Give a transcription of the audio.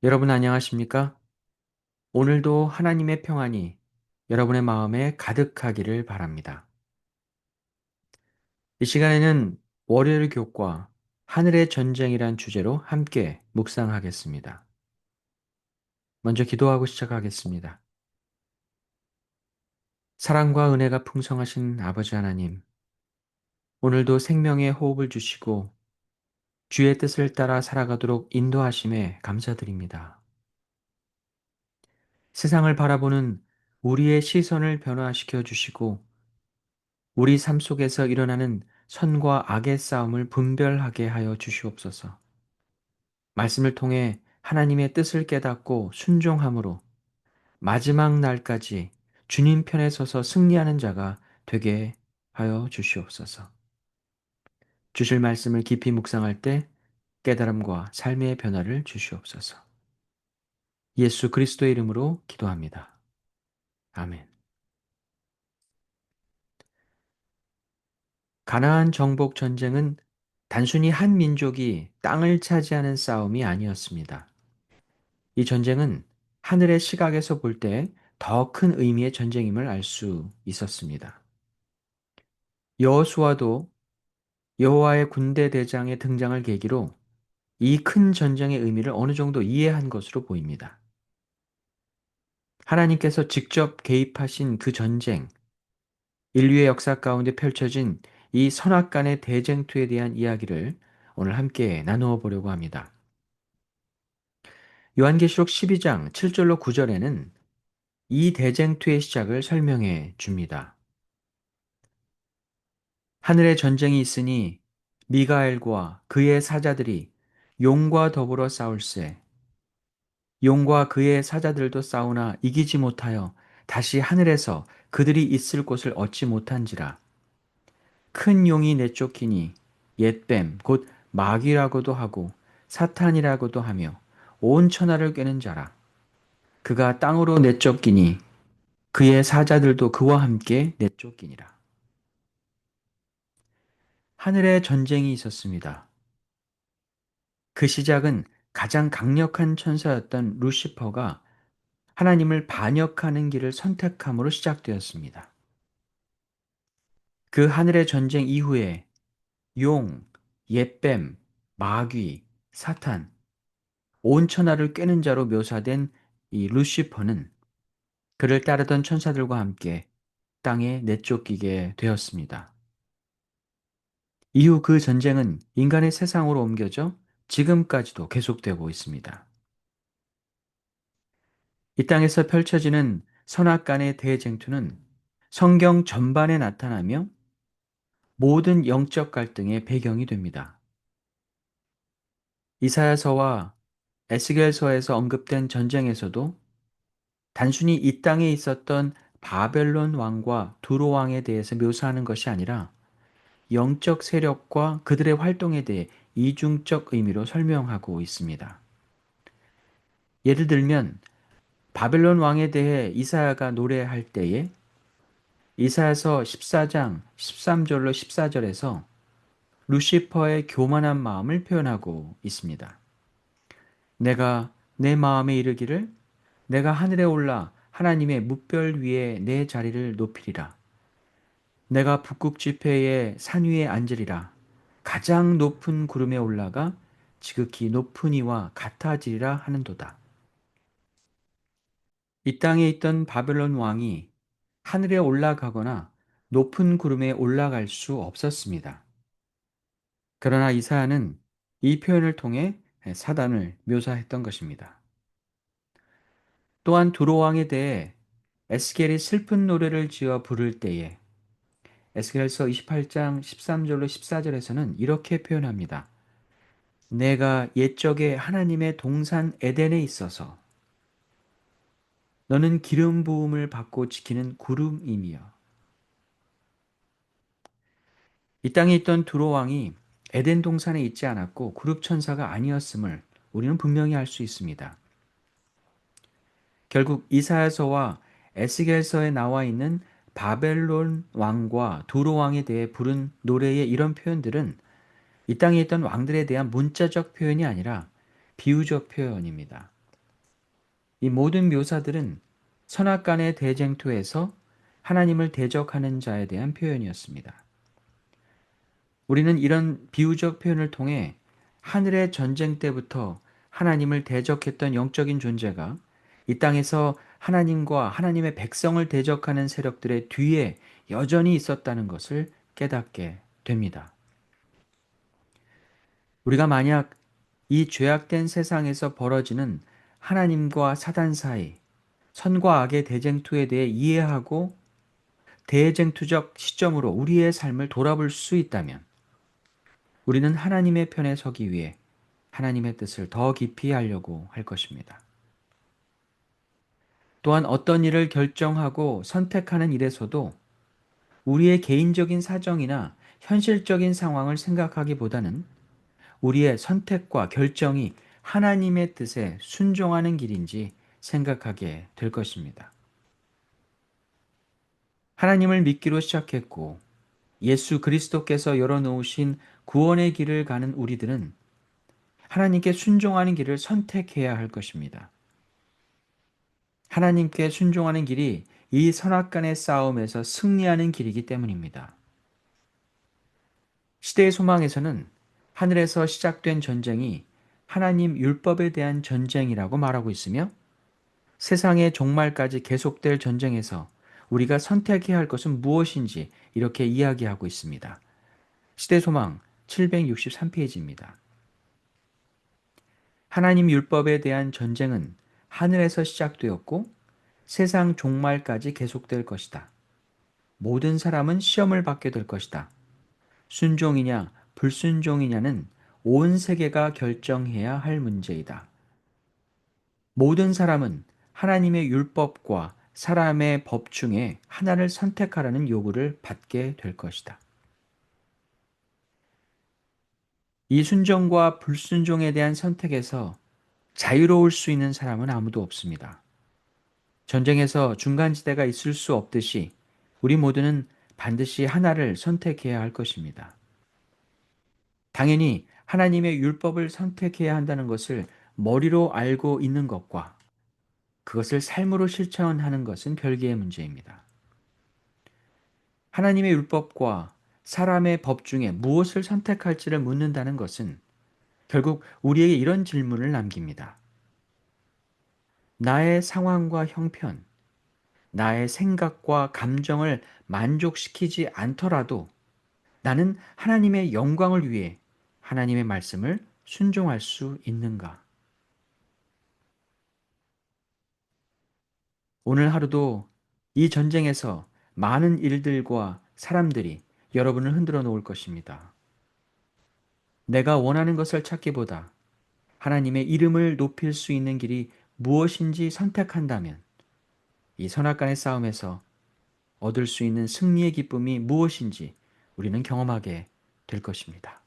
여러분 안녕하십니까? 오늘도 하나님의 평안이 여러분의 마음에 가득하기를 바랍니다. 이 시간에는 월요일 교과 하늘의 전쟁이란 주제로 함께 묵상하겠습니다. 먼저 기도하고 시작하겠습니다. 사랑과 은혜가 풍성하신 아버지 하나님, 오늘도 생명의 호흡을 주시고 주의 뜻을 따라 살아가도록 인도하심에 감사드립니다. 세상을 바라보는 우리의 시선을 변화시켜 주시고 우리 삶 속에서 일어나는 선과 악의 싸움을 분별하게 하여 주시옵소서. 말씀을 통해 하나님의 뜻을 깨닫고 순종함으로 마지막 날까지 주님 편에 서서 승리하는 자가 되게 하여 주시옵소서. 주실 말씀을 깊이 묵상할 때 깨달음과 삶의 변화를 주시옵소서. 예수 그리스도의 이름으로 기도합니다. 아멘. 가나안 정복 전쟁은 단순히 한 민족이 땅을 차지하는 싸움이 아니었습니다. 이 전쟁은 하늘의 시각에서 볼 때 더 큰 의미의 전쟁임을 알 수 있었습니다. 여호수아도 여호와의 군대 대장의 등장을 계기로 이 큰 전쟁의 의미를 어느 정도 이해한 것으로 보입니다. 하나님께서 직접 개입하신 그 전쟁, 인류의 역사 가운데 펼쳐진 이 선악간의 대쟁투에 대한 이야기를 오늘 함께 나누어 보려고 합니다. 요한계시록 12장 7절로 9절에는 이 대쟁투의 시작을 설명해 줍니다. 하늘의 전쟁이 있으니 미가엘과 그의 사자들이 용과 더불어 싸울세. 용과 그의 사자들도 싸우나 이기지 못하여 다시 하늘에서 그들이 있을 곳을 얻지 못한지라. 큰 용이 내쫓기니 옛뱀 곧 마귀라고도 하고 사탄이라고도 하며 온 천하를 꿰는 자라. 그가 땅으로 내쫓기니 그의 사자들도 그와 함께 내쫓기니라. 하늘에 전쟁이 있었습니다. 그 시작은 가장 강력한 천사였던 루시퍼가 하나님을 반역하는 길을 선택함으로 시작되었습니다. 그 하늘의 전쟁 이후에 용, 옛뱀, 마귀, 사탄, 온 천하를 꿰는 자로 묘사된 이 루시퍼는 그를 따르던 천사들과 함께 땅에 내쫓기게 되었습니다. 이후 그 전쟁은 인간의 세상으로 옮겨져 지금까지도 계속되고 있습니다. 이 땅에서 펼쳐지는 선악간의 대쟁투는 성경 전반에 나타나며 모든 영적 갈등의 배경이 됩니다. 이사야서와 에스겔서에서 언급된 전쟁에서도 단순히 이 땅에 있었던 바벨론 왕과 두로 왕에 대해서 묘사하는 것이 아니라 영적 세력과 그들의 활동에 대해 이중적 의미로 설명하고 있습니다. 예를 들면 바벨론 왕에 대해 이사야가 노래할 때에 이사야서 14장 13절로 14절에서 루시퍼의 교만한 마음을 표현하고 있습니다. 내가 내 마음에 이르기를 내가 하늘에 올라 하나님의 뭇별 위에 내 자리를 높이리라. 내가 북극 지폐의 산 위에 앉으리라. 가장 높은 구름에 올라가 지극히 높은 이와 같아지리라 하는도다. 이 땅에 있던 바벨론 왕이 하늘에 올라가거나 높은 구름에 올라갈 수 없었습니다. 그러나 이사야는 이 표현을 통해 사단을 묘사했던 것입니다. 또한 두로 왕에 대해 에스겔이 슬픈 노래를 지어 부를 때에 에스겔서 28장 13절로 14절에서는 이렇게 표현합니다. 내가 옛적에 하나님의 동산 에덴에 있어서 너는 기름 부음을 받고 지키는 구름이며 이 땅에 있던 두로 왕이 에덴 동산에 있지 않았고 구름 천사가 아니었음을 우리는 분명히 알 수 있습니다. 결국 이사야서와 에스겔서에 나와 있는 바벨론 왕과 두로 왕에 대해 부른 노래의 이런 표현들은 이 땅에 있던 왕들에 대한 문자적 표현이 아니라 비유적 표현입니다. 이 모든 묘사들은 선악간의 대쟁투에서 하나님을 대적하는 자에 대한 표현이었습니다. 우리는 이런 비유적 표현을 통해 하늘의 전쟁 때부터 하나님을 대적했던 영적인 존재가 이 땅에서 하나님과 하나님의 백성을 대적하는 세력들의 뒤에 여전히 있었다는 것을 깨닫게 됩니다. 우리가 만약 이 죄악된 세상에서 벌어지는 하나님과 사단 사이, 선과 악의 대쟁투에 대해 이해하고 대쟁투적 시점으로 우리의 삶을 돌아볼 수 있다면 우리는 하나님의 편에 서기 위해 하나님의 뜻을 더 깊이 알려고 할 것입니다. 또한 어떤 일을 결정하고 선택하는 일에서도 우리의 개인적인 사정이나 현실적인 상황을 생각하기보다는 우리의 선택과 결정이 하나님의 뜻에 순종하는 길인지 생각하게 될 것입니다. 하나님을 믿기로 시작했고 예수 그리스도께서 열어놓으신 구원의 길을 가는 우리들은 하나님께 순종하는 길을 선택해야 할 것입니다. 하나님께 순종하는 길이 이 선악간의 싸움에서 승리하는 길이기 때문입니다. 시대의 소망에서는 하늘에서 시작된 전쟁이 하나님 율법에 대한 전쟁이라고 말하고 있으며 세상의 종말까지 계속될 전쟁에서 우리가 선택해야 할 것은 무엇인지 이렇게 이야기하고 있습니다. 시대소망 763페이지입니다. 하나님 율법에 대한 전쟁은 하늘에서 시작되었고 세상 종말까지 계속될 것이다. 모든 사람은 시험을 받게 될 것이다. 순종이냐 불순종이냐는 온 세계가 결정해야 할 문제이다. 모든 사람은 하나님의 율법과 사람의 법 중에 하나를 선택하라는 요구를 받게 될 것이다. 이 순종과 불순종에 대한 선택에서 자유로울 수 있는 사람은 아무도 없습니다. 전쟁에서 중간지대가 있을 수 없듯이 우리 모두는 반드시 하나를 선택해야 할 것입니다. 당연히 하나님의 율법을 선택해야 한다는 것을 머리로 알고 있는 것과 그것을 삶으로 실천하는 것은 별개의 문제입니다. 하나님의 율법과 사람의 법 중에 무엇을 선택할지를 묻는다는 것은 결국 우리에게 이런 질문을 남깁니다. 나의 상황과 형편, 나의 생각과 감정을 만족시키지 않더라도 나는 하나님의 영광을 위해 하나님의 말씀을 순종할 수 있는가? 오늘 하루도 이 전쟁에서 많은 일들과 사람들이 여러분을 흔들어 놓을 것입니다. 내가 원하는 것을 찾기보다 하나님의 이름을 높일 수 있는 길이 무엇인지 선택한다면 이 선악간의 싸움에서 얻을 수 있는 승리의 기쁨이 무엇인지 우리는 경험하게 될 것입니다.